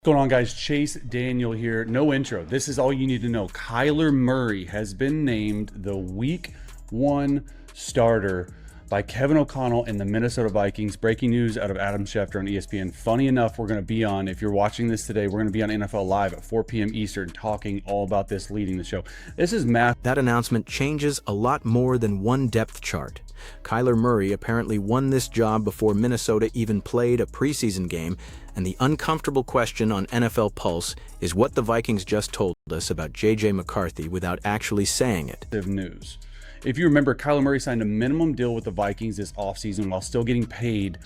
What's going on, guys? Chase Daniel here. No intro. This is all you need to know. Kyler Murray has been named the Week 1 starter by Kevin O'Connell and the Minnesota Vikings. Breaking news out of Adam Schefter on ESPN. Funny enough, we're going to be on, if you're watching this today, we're going to be on NFL Live at 4 p.m. Eastern talking all about this leading the show. This is math. That announcement changes a lot more than one depth chart. Kyler Murray apparently won this job before Minnesota even played a preseason game, and the uncomfortable question on NFL Pulse is what the Vikings just told us about J.J. McCarthy without actually saying it. News. If you remember, Kyler Murray signed a minimum deal with the Vikings this offseason while still getting paid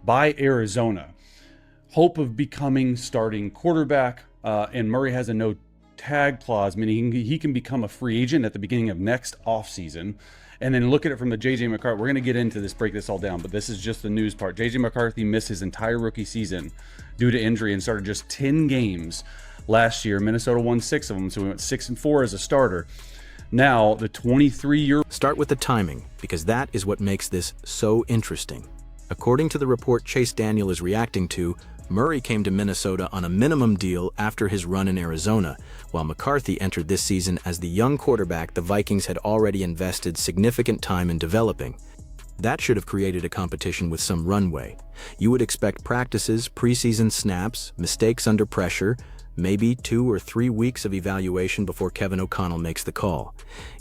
by Arizona. Hope of becoming starting quarterback, and Murray has a no-tag clause, meaning he can become a free agent at the beginning of next offseason. And then look at it from the J.J. McCarthy. We're going to get into this, break this all down, but this is just the news part. J.J. McCarthy missed his entire rookie season due to injury and started just 10 games last year. Minnesota won 6 of them, so we went 6-4 as a starter. Now, the 23-year... Start with the timing, because that is what makes this so interesting. According to the report Chase Daniel is reacting to, Murray came to Minnesota on a minimum deal after his run in Arizona, while McCarthy entered this season as the young quarterback the Vikings had already invested significant time in developing. That should have created a competition with some runway. You would expect practices, preseason snaps, mistakes under pressure, maybe 2 or 3 weeks of evaluation before Kevin O'Connell makes the call.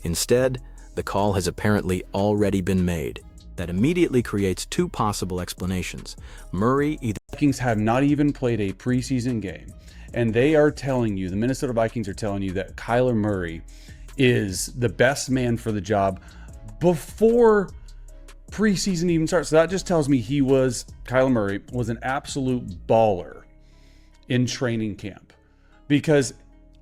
Instead, the call has apparently already been made. That immediately creates 2 possible explanations. Murray either... Vikings have not even played a preseason game, and they are telling you, the Minnesota Vikings are telling you that Kyler Murray is the best man for the job before preseason even starts. So that just tells me Kyler Murray was an absolute baller in training camp, because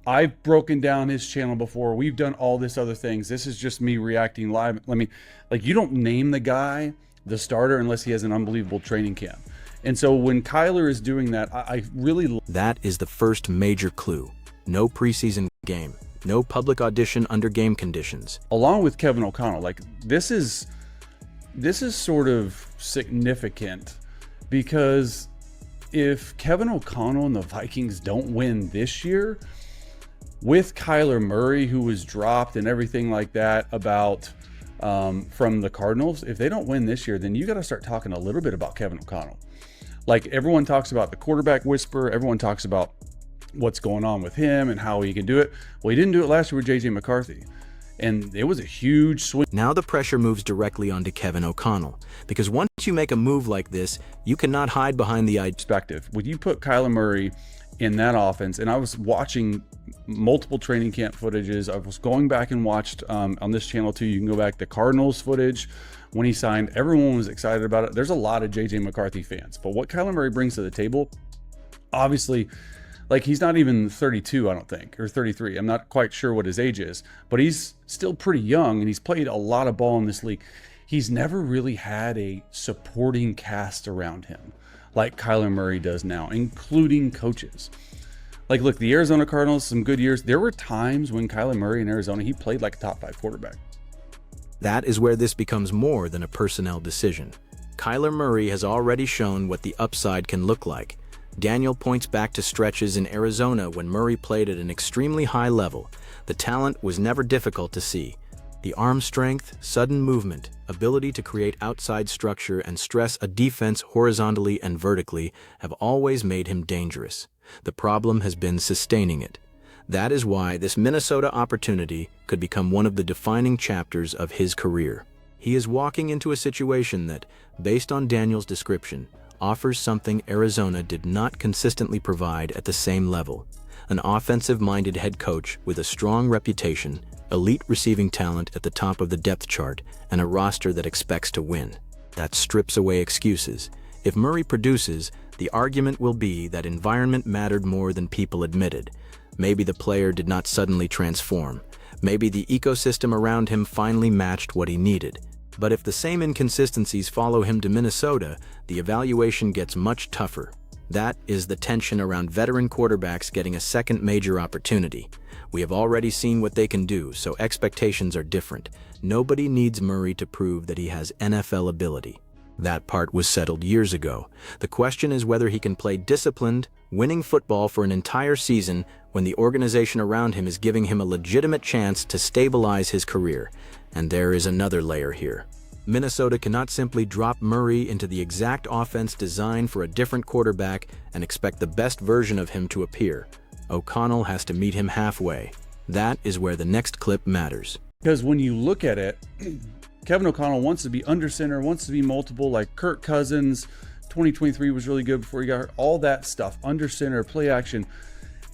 I've broken down his channel before. We've done all this other things. This is just me reacting live. You don't name the guy the starter unless he has an unbelievable training camp. And so when Kyler is doing that, I really... That is the first major clue. No preseason game. No public audition under game conditions. Along with Kevin O'Connell, this is sort of significant, because if Kevin O'Connell and the Vikings don't win this year, with Kyler Murray, who was dropped and everything like that about from the Cardinals, if they don't win this year, then you got to start talking a little bit about Kevin O'Connell. Everyone talks about the quarterback whisperer. Everyone talks about what's going on with him and how he can do it. Well, he didn't do it last year with J.J. McCarthy, and it was a huge swing. Now the pressure moves directly onto Kevin O'Connell, because once you make a move like this, you cannot hide behind the perspective. When you put Kyler Murray in that offense, and I was watching multiple training camp footages. I was going back and watched on this channel too. You can go back the Cardinals footage when he signed. Everyone was excited about it. There's a lot of J.J. McCarthy fans, but what Kyler Murray brings to the table, obviously, he's not even 32, I don't think, or 33. I'm not quite sure what his age is, but he's still pretty young, and he's played a lot of ball in this league. He's never really had a supporting cast around him like Kyler Murray does now, including coaches. Look, the Arizona Cardinals, some good years. There were times when Kyler Murray in Arizona, he played like a top 5 quarterback. That is where this becomes more than a personnel decision. Kyler Murray has already shown what the upside can look like. Daniel points back to stretches in Arizona when Murray played at an extremely high level. The talent was never difficult to see. The arm strength, sudden movement, ability to create outside structure and stress a defense horizontally and vertically have always made him dangerous. The problem has been sustaining it. That is why this Minnesota opportunity could become one of the defining chapters of his career. He is walking into a situation that, based on Daniel's description, offers something Arizona did not consistently provide at the same level. An offensive-minded head coach with a strong reputation, elite receiving talent at the top of the depth chart, and a roster that expects to win. That strips away excuses. If Murray produces, the argument will be that environment mattered more than people admitted. Maybe the player did not suddenly transform. Maybe the ecosystem around him finally matched what he needed. But if the same inconsistencies follow him to Minnesota, the evaluation gets much tougher. That is the tension around veteran quarterbacks getting a second major opportunity. We have already seen what they can do, so expectations are different. Nobody needs Murray to prove that he has NFL ability. That part was settled years ago. The question is whether he can play disciplined, winning football for an entire season when the organization around him is giving him a legitimate chance to stabilize his career. And there is another layer here. Minnesota cannot simply drop Murray into the exact offense designed for a different quarterback and expect the best version of him to appear. O'Connell has to meet him halfway. That is where the next clip matters. Because when you look at it, Kevin O'Connell wants to be under center, wants to be multiple, like Kirk Cousins. 2023 was really good before he got hurt. All that stuff, under center, play action.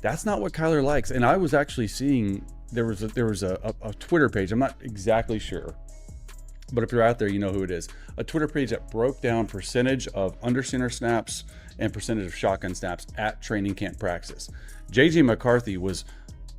That's not what Kyler likes. And I was actually seeing there was a Twitter page. I'm not exactly sure, but if you're out there, you know who it is. A Twitter page that broke down percentage of under center snaps and percentage of shotgun snaps at training camp practice. JJ McCarthy was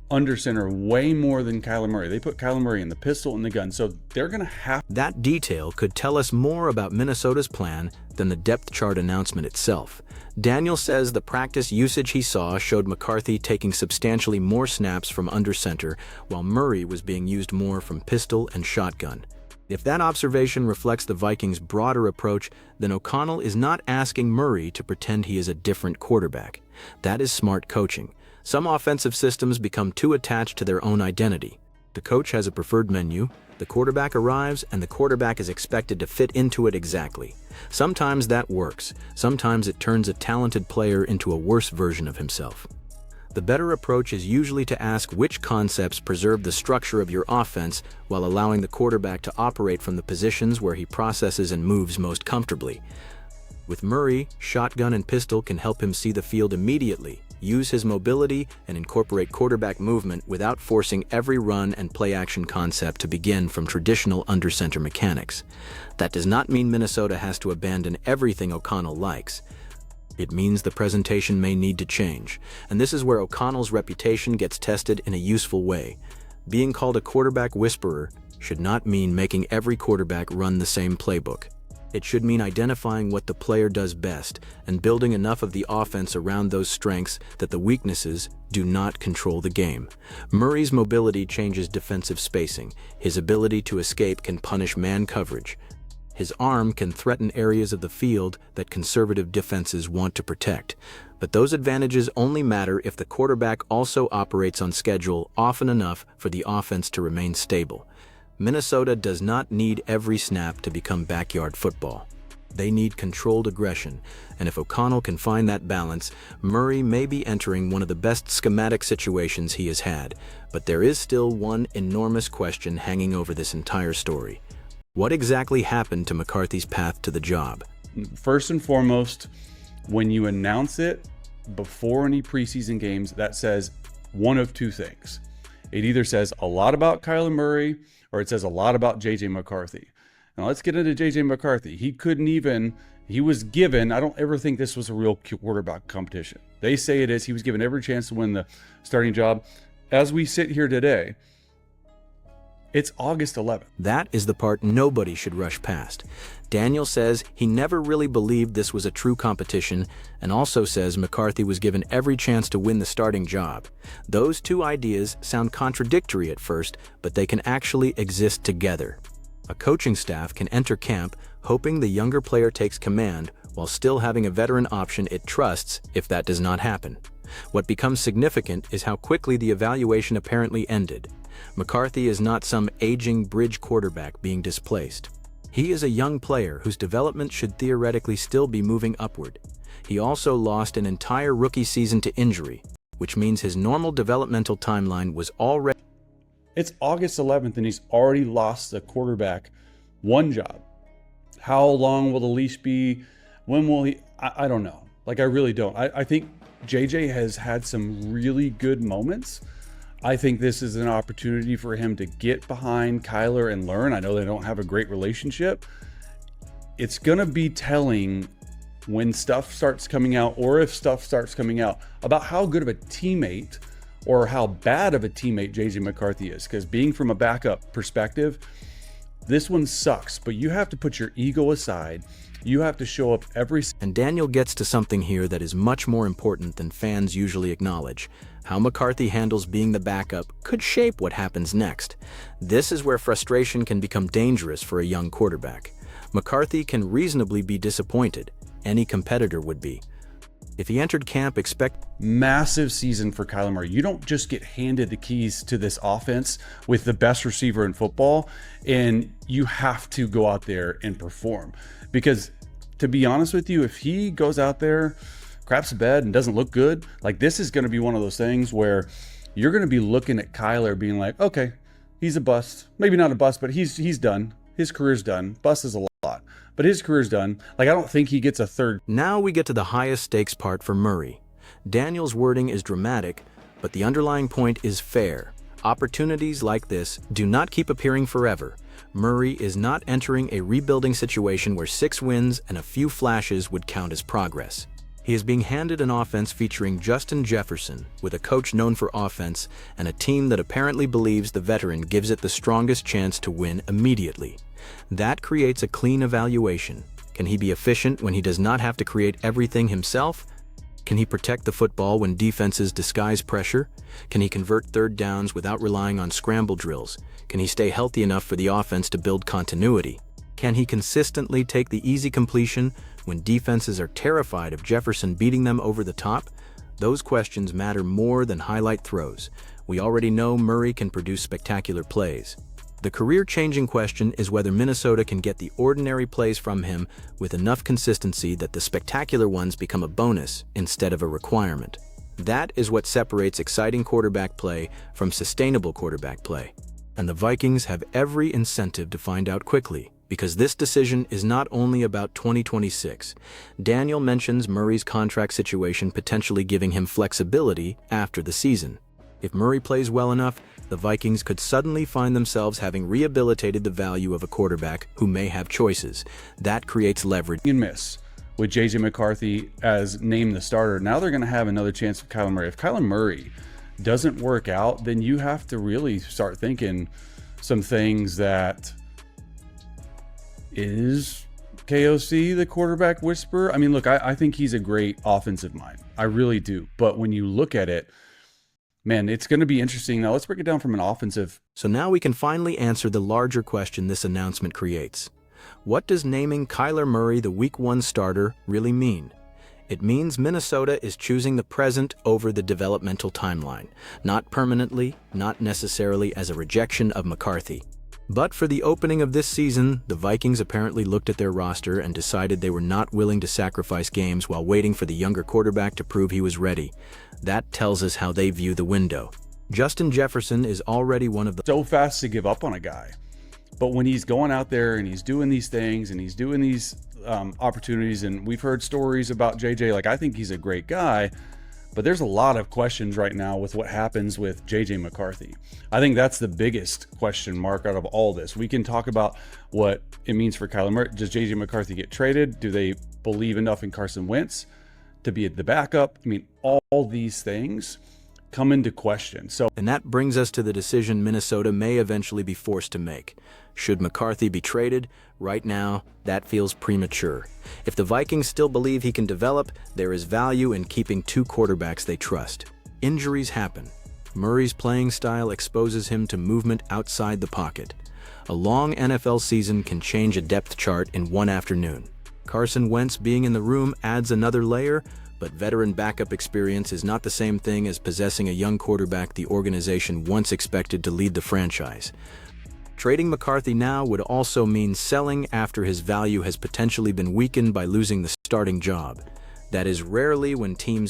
under center way more than Kyler Murray. They put Kyler Murray in the pistol and the gun, so they're going to have... That detail could tell us more about Minnesota's plan than the depth chart announcement itself. Daniel says the practice usage he saw showed McCarthy taking substantially more snaps from under center, while Murray was being used more from pistol and shotgun. If that observation reflects the Vikings' broader approach, then O'Connell is not asking Murray to pretend he is a different quarterback. That is smart coaching. Some offensive systems become too attached to their own identity. The coach has a preferred menu, the quarterback arrives, and the quarterback is expected to fit into it exactly. Sometimes that works. Sometimes it turns a talented player into a worse version of himself. The better approach is usually to ask which concepts preserve the structure of your offense while allowing the quarterback to operate from the positions where he processes and moves most comfortably. With Murray, shotgun and pistol can help him see the field immediately, use his mobility, and incorporate quarterback movement without forcing every run and play-action concept to begin from traditional under-center mechanics. That does not mean Minnesota has to abandon everything O'Connell likes. It means the presentation may need to change, and this is where O'Connell's reputation gets tested in a useful way. Being called a quarterback whisperer should not mean making every quarterback run the same playbook. It should mean identifying what the player does best and building enough of the offense around those strengths that the weaknesses do not control the game. Murray's mobility changes defensive spacing. His ability to escape can punish man coverage. His arm can threaten areas of the field that conservative defenses want to protect. But those advantages only matter if the quarterback also operates on schedule often enough for the offense to remain stable. Minnesota does not need every snap to become backyard football. They need controlled aggression, and if O'Connell can find that balance, Murray may be entering one of the best schematic situations he has had. But there is still one enormous question hanging over this entire story. What exactly happened to McCarthy's path to the job? First and foremost, when you announce it before any preseason games, that says one of two things. It either says a lot about Kyler Murray or it says a lot about JJ McCarthy. Now let's get into JJ McCarthy. He was given, I don't ever think this was a real quarterback competition. They say it is. He was given every chance to win the starting job. As we sit here today, it's August 11th. That is the part nobody should rush past. Daniel says he never really believed this was a true competition and also says McCarthy was given every chance to win the starting job. Those two ideas sound contradictory at first, but they can actually exist together. A coaching staff can enter camp hoping the younger player takes command while still having a veteran option it trusts if that does not happen. What becomes significant is how quickly the evaluation apparently ended. McCarthy is not some aging bridge quarterback being displaced. He is a young player whose development should theoretically still be moving upward. He also lost an entire rookie season to injury, which means his normal developmental timeline was already... It's August 11th and he's already lost the quarterback one job. How long will the leash be? When will he? I don't know. Like, I really don't. I think JJ has had some really good moments. I think this is an opportunity for him to get behind Kyler and learn. I know they don't have a great relationship. It's going to be telling when stuff starts coming out, or if stuff starts coming out, about how good of a teammate or how bad of a teammate JJ McCarthy is. Because being from a backup perspective, this one sucks, but you have to put your ego aside. You have to show up every... And Daniel gets to something here that is much more important than fans usually acknowledge. How McCarthy handles being the backup could shape what happens next. This is where frustration can become dangerous for a young quarterback. McCarthy can reasonably be disappointed. Any competitor would be. If he entered camp massive season for Kyler Murray. You don't just get handed the keys to this offense with the best receiver in football, and you have to go out there and perform. Because to be honest with you, if he goes out there, craps the bed, and doesn't look good, like this is going to be one of those things where you're going to be looking at Kyler being like, okay, he's a bust. Maybe not a bust, but he's done. His career's done. Bust is a lot, but his career's done. Like, I don't think he gets a third. Now we get to the highest stakes part for Murray. Daniel's wording is dramatic, but the underlying point is fair. Opportunities like this do not keep appearing forever. Murray is not entering a rebuilding situation where 6 wins and a few flashes would count as progress. He is being handed an offense featuring Justin Jefferson, with a coach known for offense and a team that apparently believes the veteran gives it the strongest chance to win immediately. That creates a clean evaluation. Can he be efficient when he does not have to create everything himself? Can he protect the football when defenses disguise pressure? Can he convert third downs without relying on scramble drills? Can he stay healthy enough for the offense to build continuity? Can he consistently take the easy completion when defenses are terrified of Jefferson beating them over the top? Those questions matter more than highlight throws. We already know Murray can produce spectacular plays. The career-changing question is whether Minnesota can get the ordinary plays from him with enough consistency that the spectacular ones become a bonus instead of a requirement. That is what separates exciting quarterback play from sustainable quarterback play. And the Vikings have every incentive to find out quickly, because this decision is not only about 2026. Daniel mentions Murray's contract situation potentially giving him flexibility after the season. If Murray plays well enough, the Vikings could suddenly find themselves having rehabilitated the value of a quarterback who may have choices. That creates leverage. And miss with J.J. McCarthy as named the starter. Now they're going to have another chance with Kyler Murray. If Kyler Murray doesn't work out, then you have to really start thinking some things that is KOC the quarterback whisperer. I mean, look, I think he's a great offensive mind. I really do. But when you look at it, man, it's going to be interesting. Now let's break it down from an offensive. So now we can finally answer the larger question this announcement creates. What does naming Kyler Murray the Week 1 starter really mean? It means Minnesota is choosing the present over the developmental timeline, not permanently, not necessarily as a rejection of McCarthy. But for the opening of this season, the Vikings apparently looked at their roster and decided they were not willing to sacrifice games while waiting for the younger quarterback to prove he was ready. That tells us how they view the window. Justin Jefferson is already one of the so fast to give up on a guy. But when he's going out there and he's doing these things and he's doing these opportunities, and we've heard stories about JJ, like I think he's a great guy, but there's a lot of questions right now with what happens with JJ McCarthy. I think that's the biggest question mark out of all this. We can talk about what it means for Kyler Murray. Does JJ McCarthy get traded? Do they believe enough in Carson Wentz to be the backup? I mean, all these things come into question. And that brings us to the decision Minnesota may eventually be forced to make. Should McCarthy be traded? Right now, that feels premature. If the Vikings still believe he can develop, there is value in keeping 2 quarterbacks they trust. Injuries happen. Murray's playing style exposes him to movement outside the pocket. A long NFL season can change a depth chart in one afternoon. Carson Wentz being in the room adds another layer, but veteran backup experience is not the same thing as possessing a young quarterback the organization once expected to lead the franchise. Trading McCarthy now would also mean selling after his value has potentially been weakened by losing the starting job. That is rarely when teams get